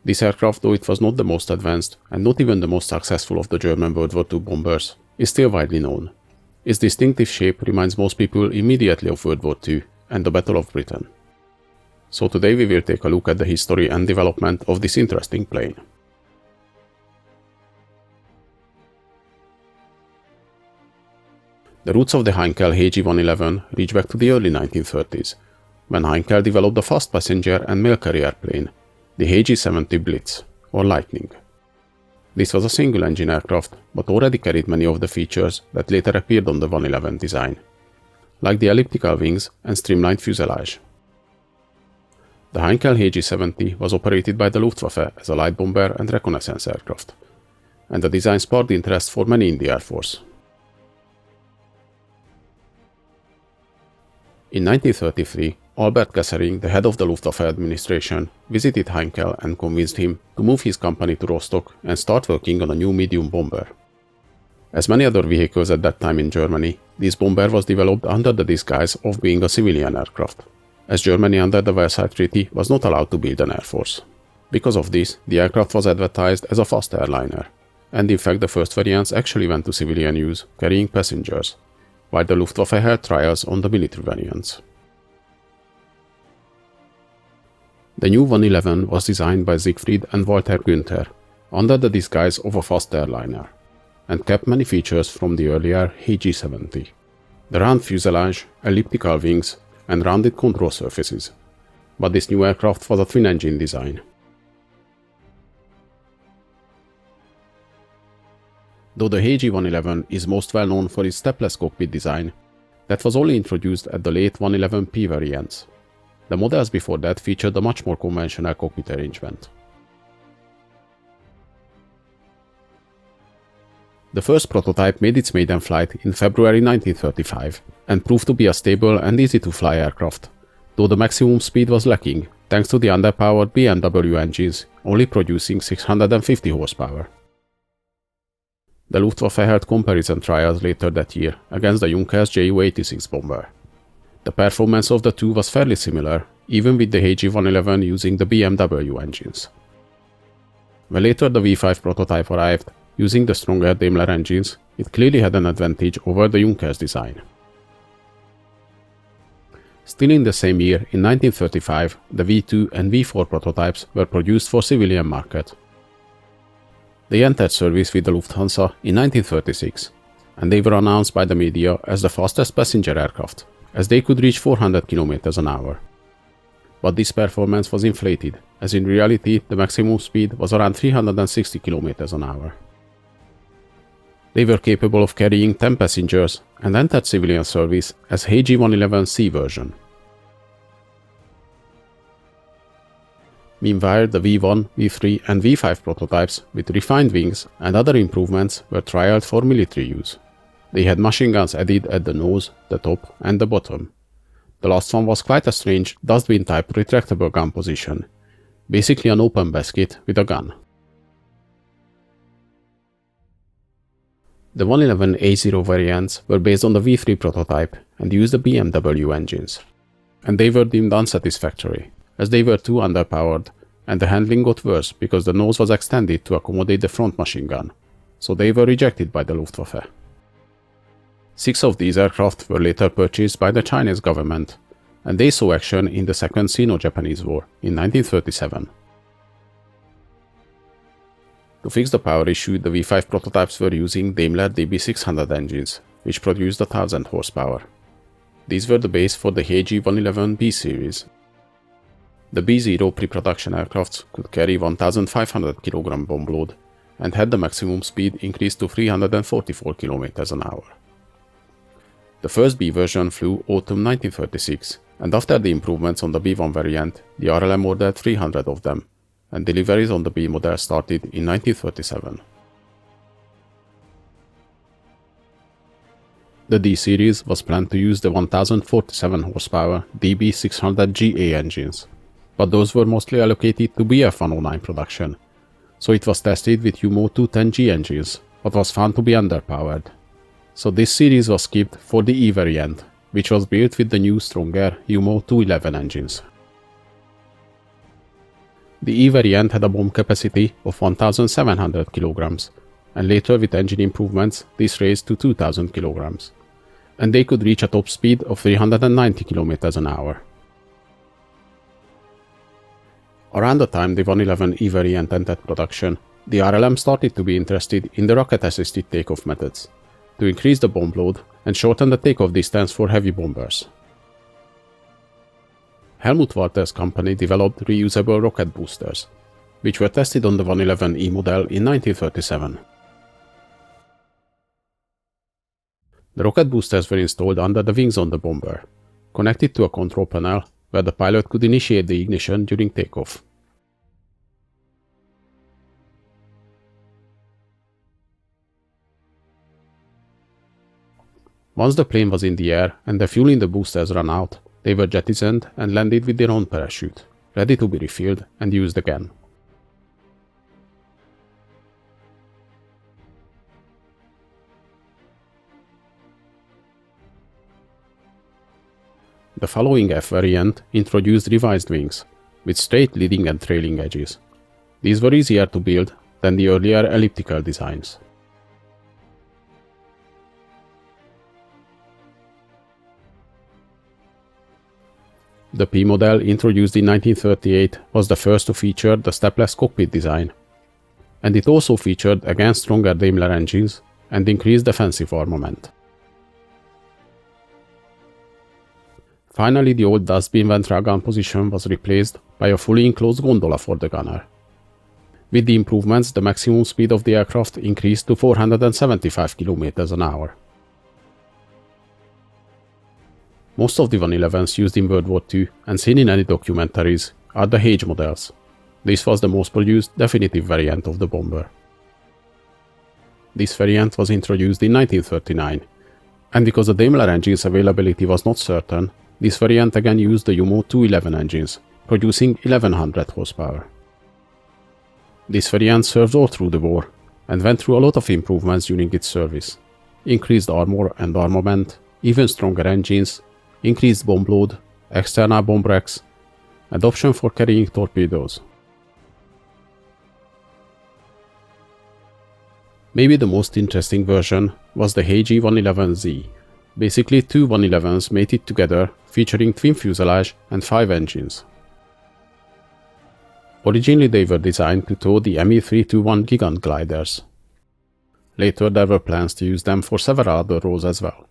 This aircraft, though it was not the most advanced and not even the most successful of the German World War II bombers, is still widely known. Its distinctive shape reminds most people immediately of World War II and the Battle of Britain. So today we will take a look at the history and development of this interesting plane. The roots of the Heinkel HE 111 reach back to the early 1930s, when Heinkel developed a fast passenger and mail carrier plane, the HE-70 Blitz, or Lightning. This was a single-engine aircraft, but already carried many of the features that later appeared on the 111 design, like the elliptical wings and streamlined fuselage. The Heinkel HE-70 was operated by the Luftwaffe as a light bomber and reconnaissance aircraft, and the design sparked interest for many in the Air Force. In 1933, Albert Kessering, the head of the Luftwaffe administration, visited Heinkel and convinced him to move his company to Rostock and start working on a new medium bomber. As many other vehicles at that time in Germany, this bomber was developed under the disguise of being a civilian aircraft, as Germany under the Versailles Treaty was not allowed to build an air force. Because of this, the aircraft was advertised as a fast airliner, and in fact the first variants actually went to civilian use, carrying passengers, while the Luftwaffe held trials on the military variants. The new 111 was designed by Siegfried and Walter Günther under the disguise of a fast airliner, and kept many features from the earlier HE-70. The round fuselage, elliptical wings, and rounded control surfaces. But this new aircraft was a twin-engine design. Though the HE-111 is most well known for its stepless cockpit design, that was only introduced at the late 111P variants. The models before that featured a much more conventional cockpit arrangement. The first prototype made its maiden flight in February 1935 and proved to be a stable and easy-to-fly aircraft, though the maximum speed was lacking thanks to the underpowered BMW engines only producing 650 horsepower. The Luftwaffe held comparison trials later that year against the Junkers Ju-86 bomber. The performance of the two was fairly similar, even with the HE-111 using the BMW engines. When later the V5 prototype arrived, using the stronger Daimler engines, it clearly had an advantage over the Junkers design. Still in the same year, in 1935, the V2 and V4 prototypes were produced for civilian market. They entered service with the Lufthansa in 1936, and they were announced by the media as the fastest passenger aircraft, as they could reach 400 km an hour. But this performance was inflated, as in reality the maximum speed was around 360 km an hour. They were capable of carrying 10 passengers and entered civilian service as HE-111C version. Meanwhile, the V1, V3 and V5 prototypes with refined wings and other improvements were trialed for military use. They had machine guns added at the nose, the top and the bottom. The last one was quite a strange dustbin type retractable gun position, basically an open basket with a gun. The 111A0 variants were based on the V3 prototype and used the BMW engines, and they were deemed unsatisfactory, as they were too underpowered, and the handling got worse because the nose was extended to accommodate the front machine gun, so they were rejected by the Luftwaffe. 6 of these aircraft were later purchased by the Chinese government, and they saw action in the Second Sino-Japanese War in 1937. To fix the power issue, the V5 prototypes were using Daimler DB600 engines, which produced 1000 horsepower. These were the base for the HE-111B series. The B0 pre-production aircrafts could carry 1500 kg bomb load and had the maximum speed increased to 344 km an hour. The first B version flew autumn 1936, and after the improvements on the B1 variant, the RLM ordered 300 of them, and deliveries on the B model started in 1937. The D series was planned to use the 1047 horsepower DB600GA engines, but those were mostly allocated to BF109 production, so it was tested with UMO 210G engines, but was found to be underpowered. So this series was skipped for the E variant, which was built with the new stronger UMO 211 engines. The E variant had a bomb capacity of 1,700 kilograms, and later with engine improvements this raised to 2,000 kilograms, and they could reach a top speed of 390 kilometers an hour. Around the time the WWII variant entered production, the RLM started to be interested in the rocket-assisted takeoff methods, to increase the bomb load and shorten the takeoff distance for heavy bombers. Helmut Walter's company developed reusable rocket boosters, which were tested on the WWII model in 1937. The rocket boosters were installed under the wings on the bomber, connected to a control panel where the pilot could initiate the ignition during takeoff. Once the plane was in the air and the fuel in the boosters ran out, they were jettisoned and landed with their own parachute, ready to be refilled and used again. The following F variant introduced revised wings, with straight leading and trailing edges. These were easier to build than the earlier elliptical designs. The P model, introduced in 1938, was the first to feature the stepless cockpit design, and it also featured again stronger Daimler engines and increased defensive armament. Finally, the old dustbin ventral gun position was replaced by a fully enclosed gondola for the gunner. With the improvements, the maximum speed of the aircraft increased to 475 km an hour. Most of the 111s used in World War II and seen in any documentaries are the HE models. This was the most produced definitive variant of the bomber. This variant was introduced in 1939, and because the Daimler engine's availability was not certain, this variant again used the UMO 211 engines, producing 1100 horsepower. This variant served all through the war, and went through a lot of improvements during its service. Increased armor and armament, even stronger engines, increased bomb load, external bomb racks, and option for carrying torpedoes. Maybe the most interesting version was the HE 111Z, basically two 111s mated together featuring twin fuselage and 5 engines. Originally they were designed to tow the Me-321 Gigant gliders. Later there were plans to use them for several other roles as well.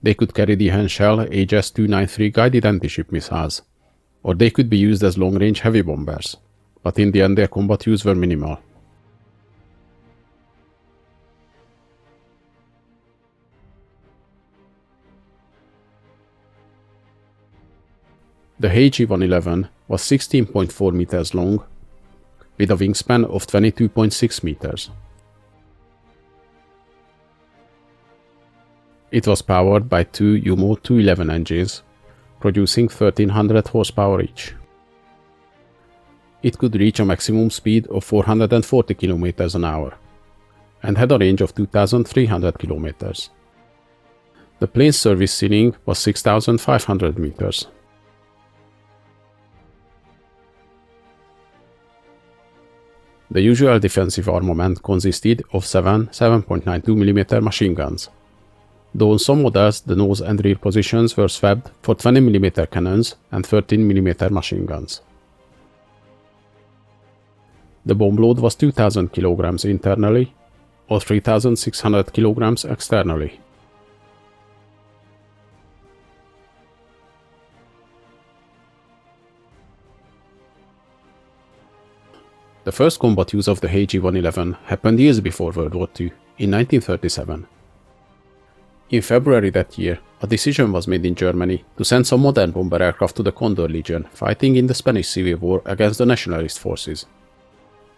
They could carry the Heinkel HS-293 guided anti-ship missiles, or they could be used as long-range heavy bombers, but in the end their combat use were minimal. The HE 111 was 16.4 meters long, with a wingspan of 22.6 meters. It was powered by two UMO 211 engines, producing 1300 horsepower each. It could reach a maximum speed of 440 km an hour, and had a range of 2300 km. The plane's service ceiling was 6500 meters. The usual defensive armament consisted of 7.92mm machine guns, though on some models the nose and rear positions were swapped for 20mm cannons and 13mm machine guns. The bomb load was 2000 kg internally, or 3600 kg externally. The first combat use of the HE 111 happened years before World War II, in 1937. In February that year, a decision was made in Germany to send some modern bomber aircraft to the Condor Legion fighting in the Spanish Civil War against the nationalist forces.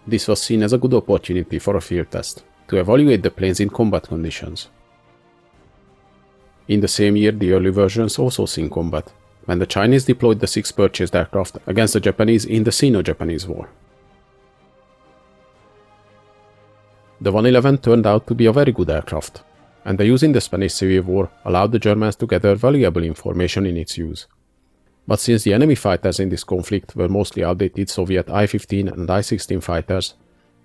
This was seen as a good opportunity for a field test, to evaluate the planes in combat conditions. In the same year, the early versions also seen combat, when the Chinese deployed the 6 purchased aircraft against the Japanese in the Sino-Japanese War. The 111 turned out to be a very good aircraft, and the use in the Spanish Civil War allowed the Germans to gather valuable information in its use. But since the enemy fighters in this conflict were mostly outdated Soviet I-15 and I-16 fighters,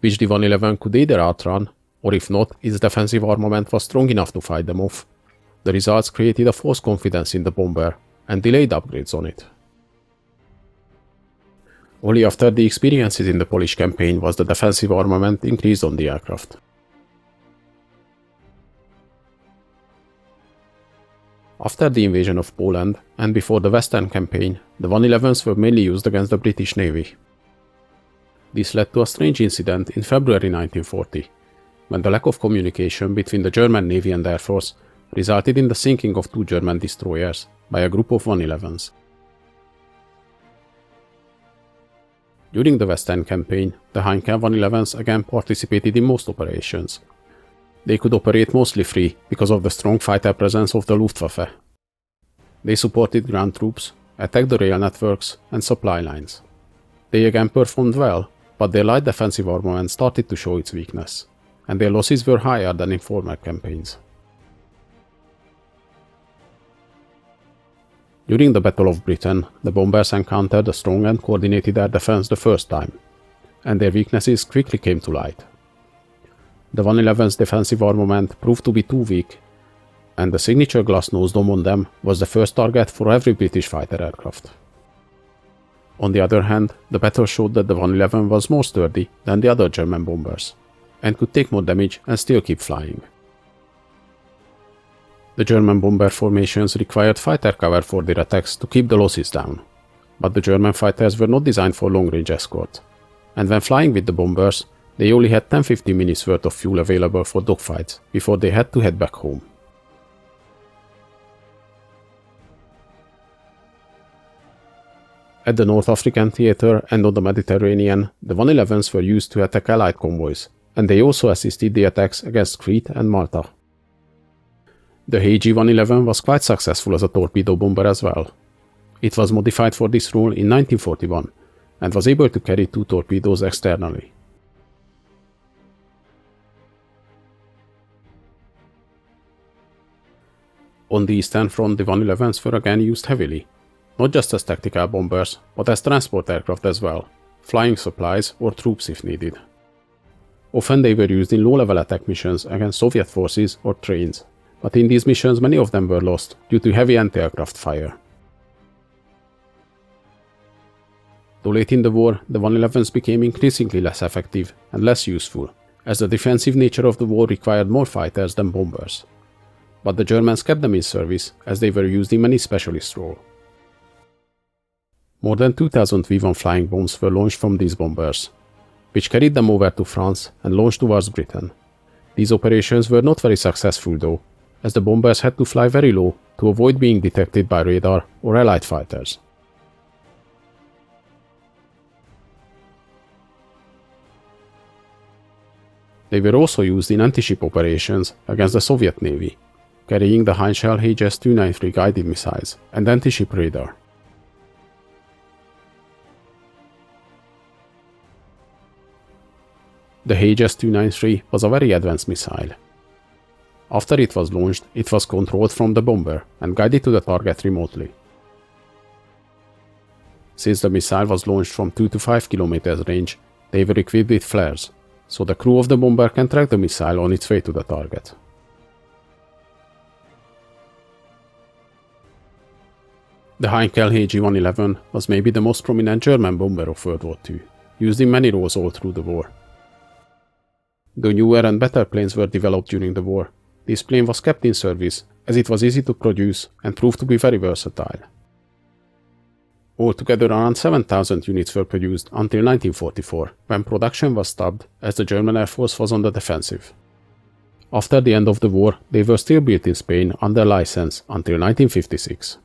which the 111 could either outrun, or if not, its defensive armament was strong enough to fight them off, the results created a false confidence in the bomber and delayed upgrades on it. Only after the experiences in the Polish campaign was the defensive armament increased on the aircraft. After the invasion of Poland and before the Western campaign, the 111s were mainly used against the British Navy. This led to a strange incident in February 1940, when the lack of communication between the German Navy and Air Force resulted in the sinking of 2 German destroyers by a group of 111s. During the Western campaign, the Heinkel 111s again participated in most operations. They could operate mostly free because of the strong fighter presence of the Luftwaffe. They supported ground troops, attacked the rail networks and supply lines. They again performed well, but their light defensive armament started to show its weakness, and their losses were higher than in former campaigns. During the Battle of Britain, the bombers encountered a strong and coordinated air defense the first time, and their weaknesses quickly came to light. The 111's defensive armament proved to be too weak, and the signature glass nose dome on them was the first target for every British fighter aircraft. On the other hand, the battle showed that the 111 was more sturdy than the other German bombers, and could take more damage and still keep flying. The German bomber formations required fighter cover for their attacks to keep the losses down, but the German fighters were not designed for long-range escort, and when flying with the bombers, they only had 10-15 minutes worth of fuel available for dogfights before they had to head back home. At the North African theater and on the Mediterranean, the 111s were used to attack Allied convoys, and they also assisted the attacks against Crete and Malta. The HE 111 was quite successful as a torpedo bomber as well. It was modified for this role in 1941 and was able to carry 2 torpedoes externally. On the Eastern Front, the 111s were again used heavily, not just as tactical bombers, but as transport aircraft as well, flying supplies or troops if needed. Often they were used in low-level attack missions against Soviet forces or trains, but in these missions many of them were lost due to heavy anti-aircraft fire. Though late in the war, the 111s became increasingly less effective and less useful, as the defensive nature of the war required more fighters than bombers. But the Germans kept them in service as they were used in many specialist roles. More than 2,000 V-1 flying bombs were launched from these bombers, which carried them over to France and launched towards Britain. These operations were not very successful though, as the bombers had to fly very low to avoid being detected by radar or Allied fighters. They were also used in anti-ship operations against the Soviet Navy, carrying the Heinkel HE 293 guided missiles and anti-ship radar. The HE 293 was a very advanced missile. After it was launched, it was controlled from the bomber and guided to the target remotely. Since the missile was launched from 2 to 5 km range, they were equipped with flares, so the crew of the bomber can track the missile on its way to the target. The Heinkel HE 111 was maybe the most prominent German bomber of World War II, used in many roles all through the war. Though newer and better planes were developed during the war, this plane was kept in service as it was easy to produce and proved to be very versatile. Altogether around 7,000 units were produced until 1944, when production was stopped as the German Air Force was on the defensive. After the end of the war, they were still built in Spain under license until 1956.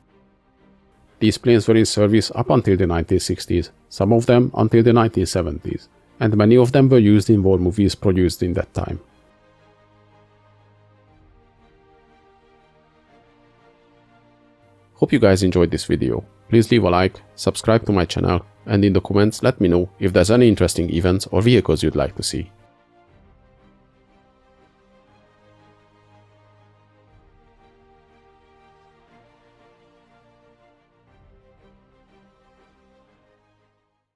These planes were in service up until the 1960s, some of them until the 1970s, and many of them were used in war movies produced in that time. Hope you guys enjoyed this video. Please leave a like, subscribe to my channel, and in the comments let me know if there's any interesting events or vehicles you'd like to see.